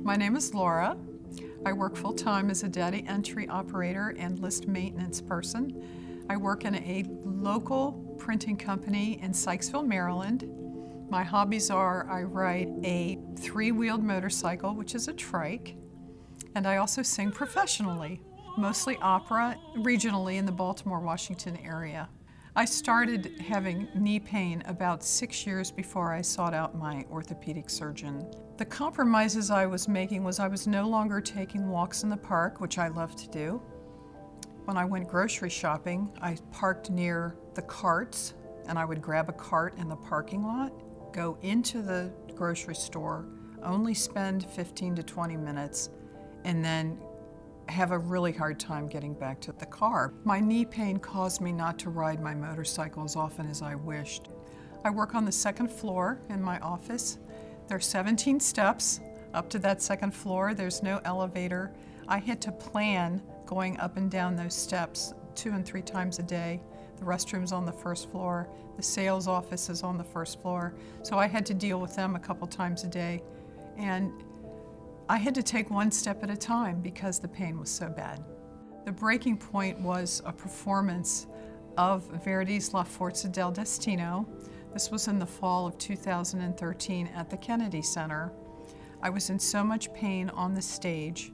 My name is Laura. I work full-time as a data entry operator and list maintenance person. I work in a local printing company in Sykesville, Maryland. My hobbies are I ride a three-wheeled motorcycle, which is a Trike, and I also sing professionally, mostly opera, regionally in the Baltimore-Washington area. I started having knee pain about 6 years before I sought out my orthopedic surgeon. The compromises I was making was I was no longer taking walks in the park, which I love to do. When I went grocery shopping, I parked near the carts, and I would grab a cart in the parking lot, go into the grocery store, only spend 15 to 20 minutes, and then have a really hard time getting back to the car. My knee pain caused me not to ride my motorcycle as often as I wished. I work on the second floor in my office. There are 17 steps up to that second floor. There's no elevator. I had to plan going up and down those steps 2 and 3 times a day. The restroom's on the first floor. The sales office is on the first floor. So I had to deal with them a couple times a day. And I had to take one step at a time because the pain was so bad. The breaking point was a performance of Verdi's La Forza del Destino. This was in the fall of 2013 at the Kennedy Center. I was in so much pain on the stage,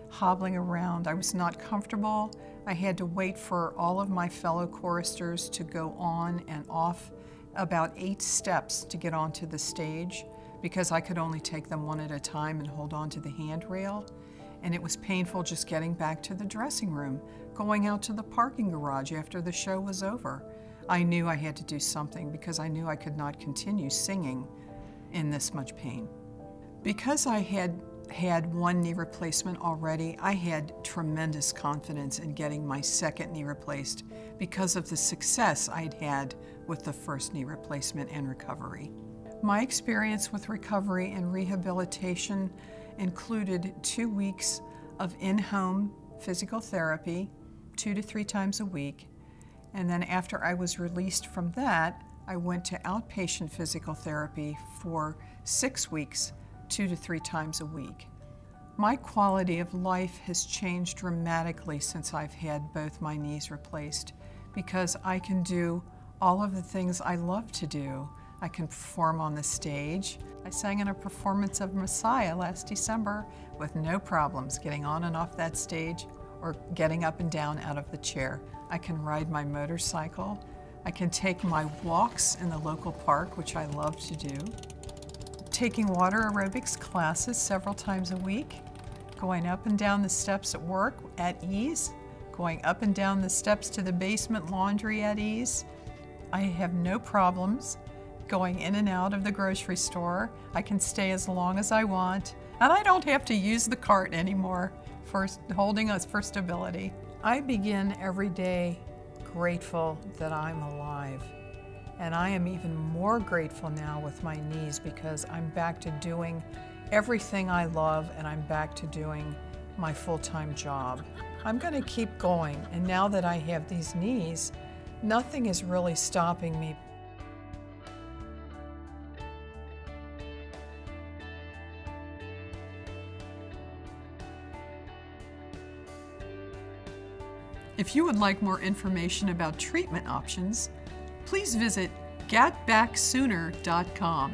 hobbling around. I was not comfortable. I had to wait for all of my fellow choristers to go on and off about 8 steps to get onto the stage, because I could only take them one at a time and hold on to the handrail. And it was painful just getting back to the dressing room, going out to the parking garage after the show was over. I knew I had to do something because I knew I could not continue singing in this much pain. Because I had one knee replacement already, I had tremendous confidence in getting my second knee replaced because of the success I'd had with the first knee replacement and recovery. My experience with recovery and rehabilitation included 2 weeks of in-home physical therapy, 2 to 3 times a week. And then after I was released from that, I went to outpatient physical therapy for 6 weeks, 2 to 3 times a week. My quality of life has changed dramatically since I've had both my knees replaced, because I can do all of the things I love to do. I can perform on the stage. I sang in a performance of Messiah last December with no problems getting on and off that stage or getting up and down out of the chair. I can ride my motorcycle. I can take my walks in the local park, which I love to do. Taking water aerobics classes several times a week, going up and down the steps at work at ease, going up and down the steps to the basement laundry at ease. I have no problems going in and out of the grocery store. I can stay as long as I want, and I don't have to use the cart anymore for holding us for stability. I begin every day grateful that I'm alive, and I am even more grateful now with my knees because I'm back to doing everything I love, and I'm back to doing my full-time job. I'm going to keep going, and now that I have these knees, nothing is really stopping me. If you would like more information about treatment options, please visit getbacksooner.com.